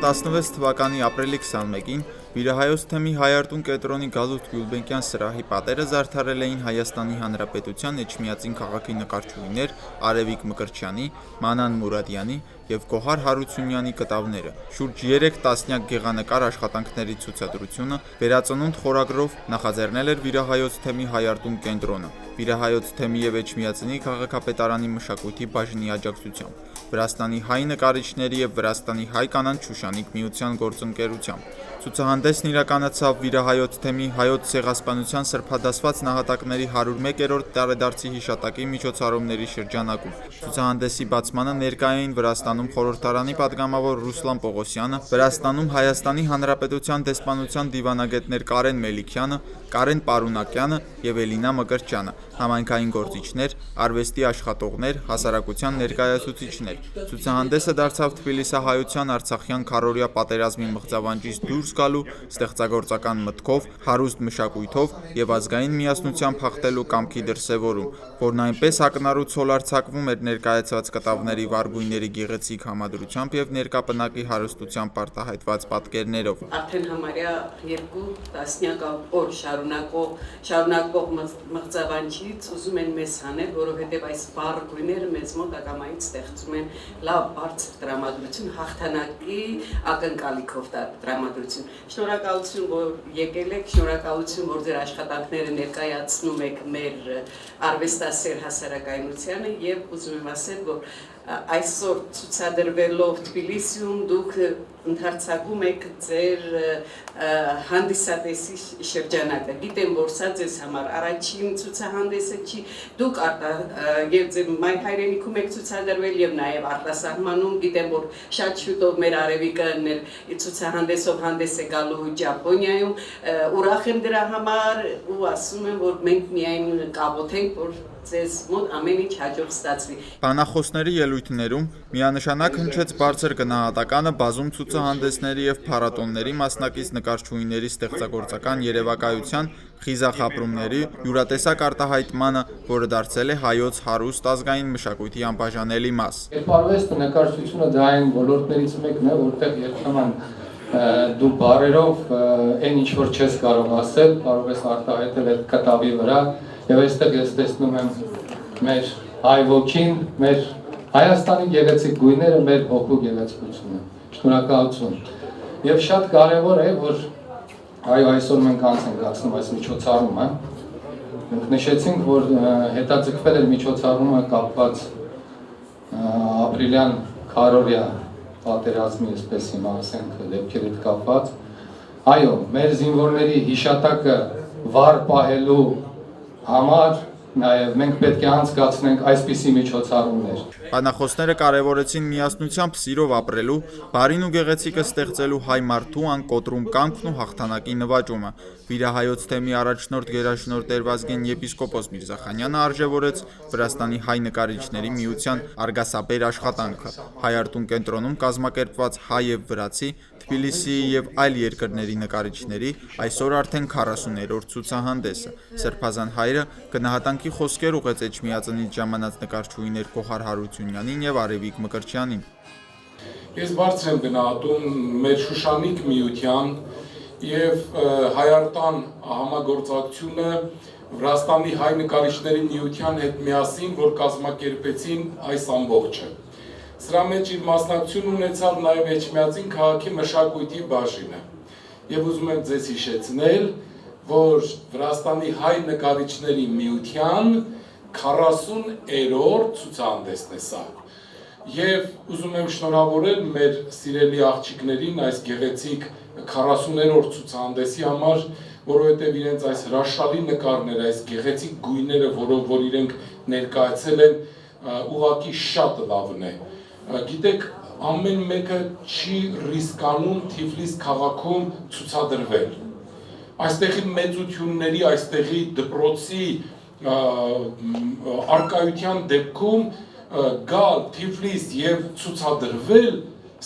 2016 թվականի ապրիլի 21-ին Վիրահայոց թեմի Հայարտուն կենտրոնի Գալուստ Գյուլբենկյան սրահի պատերը զարդարել էին Հայաստանի Հանրապետության Էջմիածին քաղաքի նկարչուհիներ Արևիկ Մկրտչյանի, Մանան Մուրադյանի և Գոհար Հարությունյանի կտավները։ Շուրջ 3 տասնյակ գեղանկար աշխատանքների ցուցադրությունը «Վերածնունդ» խորագրով նախաձեռնել էր Վիրահայոց թեմի Հայարտուն կենտրոնը, Վիրահայոց թեմի և Էջմիածնի քաղաքապետարանի մշակույթի բաժնի աջակցությամբ, Վրաստանի հայ նկարիչների և Վրաստանի հայ կանանց շուշանիկ միության գործընկերությամբ։ Ցուցահանդեսն իրականացավ Վիրահայոց թեմի Հայոց ցեղասպանության սրբադասված նահատակների 101-րդ տարեդարձի հիշատակի միջոցառումների շրջանակում։ Ցուցահանդեսի բացմանը ներկա էին Վրաստանում խորհրդարանի պատգամավոր Ռուսլան Պողոսյանը, Վրաստանում Հայաստանի Հանրապետության դեսպանության դիվանագետներ Կարեն Մելիքյանը, Կարեն Պարունակյանը և Էլինա Մկրտչյանը, համայնքային գործիչներ, արվեստի աշխատողներ, հասարակության ներկայացուցիչներ։ Ցուցահանդեսը դարձավ թբիլիսահայության արցախյան քառօրյա պատերազմի մղձավանջից դուրս գալու ստեղծագործական մտքով, հարուստ մշակույթով և ազգային միասնությամբ հաղթելու կամքի դրսևորում, որն այնպես ակնառու ցոլարձակվում էր ներկայացված կտավների վառ գույների գեղեցիկ համադրությամբ և ներկապնակի հարստությամբ արտահայտված պատկերներով։ Արդեն համարյա 2 տասնյակ օր շարունակվող մղձավանջից ուզում են մեզ հանել, որովհետև այս վառ գույները մեզ մոտ ակամայից ստեղծում են լավ բարձր տրամադրություն, հաղթանակի ակնկալիքով տրամադրություն։ Շնորհակալություն, որ եկել եք, շնորհակալություն, որ ձեր աշխատանքները ներկայացնում եք մեր արվեստասեր հասարակայնությանը և ուզում եմ ասել, որ այսօր ցուցադրվելով Թբիլիսիում դուք ընդարձակում եք ձեր հանդիսատեսի շրջանակը։ Գիտեմ, որ սա ձեզ համար առաջին ցուցահանդեսը չի, դուք եւ ձեր մայր հայրենիքում եք ցուցադրվել եւ նաեւ արտասահմանում, գիտեմ, որ շատ շուտով մեր Արևիկը ցուցահանդեսով հանդես է գալու Ճապոնիայում, ուրախ եմ դրա համար ու ասում եմ, որ մենք միայն կապոթենք, որ ձեզ մոտ ամեն ինչ հաջող ստացվի։ Բանախոսների ելույթներում միանշանակ հնչեց բարձր գնահատականը բազում ցուցահանդեսների և փառատոների մասնակից նկարչուհիների ստեղծագործական երևակայության, խիզախ ապրումների, յուրատեսակ արտահայտմանը, որը դարձել է հայոց հարուստ ազգային մշակույթի անբաժանելի մաս։ Արվեստը, նկարչությունը դա այն ոլորտներից մեկն է, որտեղ երբեմն դու բառերով այն ինչ որ չես կարող ասել, կարող ես արտահայտել այդ կտավի վրա, եւ այստեղ ես տեսնում եմ մեր հայ ոգին, մեր Հայաստանի գեղեցիկ գույները, մեր հոգու գեղեցկությունը։ Շնորհակալություն։ Եվ շատ կարևոր է, որ այսօր մենք անց ենք գացնում այս միջոցառումը։ Մենք նշեցինք, որ հետաձգվել էր միջոցառումը կապված ապրիլյան քառօրյա պատերազմի, այսպես հիմա ասենք, դեպքերի հետ կապված։ Այո, մեր զինվորների հիշատակը վառ պահելու համար նաև մենք պետք է անցկացնենք այսպիսի միջոցառումներ։ Բանախոսները կարևորեցին միասնությամբ սիրով ապրելու, բարին ու գեղեցիկը ստեղծելու հայ մարդու անկոտրում կամքն ու հաղթանակի նվաճումը։ Վիրահայոց թեմի առաջնորդ գերաշնորհ Տեր-Վազգեն եպիսկոպոս Միրզախանյանը արժևորեց Վրաստանի հայ նկարիչների միության արգասաբեր աշխատանքը։ Հայարտուն կենտրոնում կազմակերպված հայ և վրացի, Թբիլիսիի և այլ երկրների նկարիչների այսօր արդեն 40-րդ ցուցահանդեսը։ Սրբազան հայրը գնահատանքի խոսքեր ուղեց Էջմիածնից ժամանած նկարչուհիներ Գոհար Հարությունյանին և Արևիկ Մկրտչյանին։ Ես բարձր եմ գնահատում մեր շուշանիկ միության և Հայարտան համագործակցությունը Վրաստանի հայ նկարիչների միության հետ միասին, որ կազմակերպեցին այս ամբողջը։ Սրա մեջ իր մասնակցություն ունեցավ նաև Էջմիածին քաղաքի մշակույթի բաժինը։ Եվ ուզում եմ ձեզ հիշեցնել, որ Վրաստանի հայ նկարիչների միության 40-րդ ցուցահանդեսն է սա։ Եվ ուզում եմ շնորհավորել մեր սիրելի աղջիկներին այս գեղեցիկ 40-րդ ցուցահանդեսի համար, որովհետև իրենց այս հրաշալի նկարները, այս գեղեցիկ գույները, որով որ իրենք ներկայացել են, ուղղակի շատ լավն է։ Գիտեք, ամեն մեկը չի ռիսկանում Թիֆլիս քաղաքում ցուցադրվել։ Այստեղի մեծությունների, այստեղի դպրոցի արկայության դեպքում գալ Թիֆլիս և ցուցադրվել,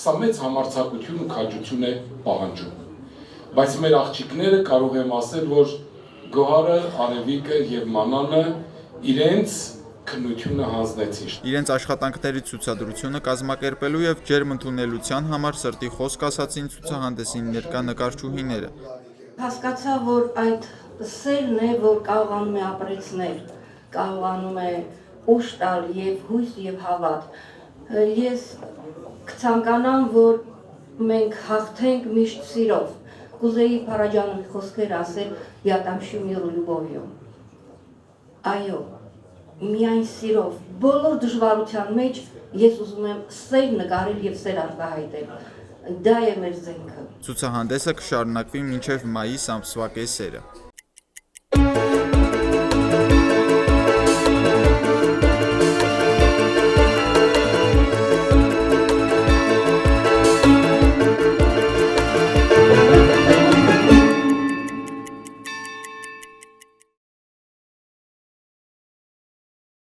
սա մեծ համարձակություն ու քաջություն է պահանջում։ Բայց մեր աղջիկները կարող եմ ասել, որ Գոհարը, Արևիկը և Մանանը իրենց քննությունը հանձնեցին։ Իրենց աշխատանքների ցուցադրությունը կազմակերպելու եւ ջերմ ընդունելության համար սրտի խոսք ասացին ցուցահանդեսին ներկա նկարչուհիները։ Հասկացա, որ այդ սերն է, որ կարողանում է ապրեցնել, կարողանում է ուժ տալ եւ հույս եւ հավատ։ Ես կցանկանամ, որ մենք հաղթենք միշտ սիրով։ Կուզեի Փարաջանովի խոսքեր ասել «Я отомщу миру любовью». Այո, միայն սիրով, բոլոր դժվարության մեջ ես ուզում եմ սեր նկարել եւ սեր արտահայտել։ Դա է մեր զենքը։ Ցուցահանդեսը կշարունակվի մինչև մայիս ամսվա կեսերը։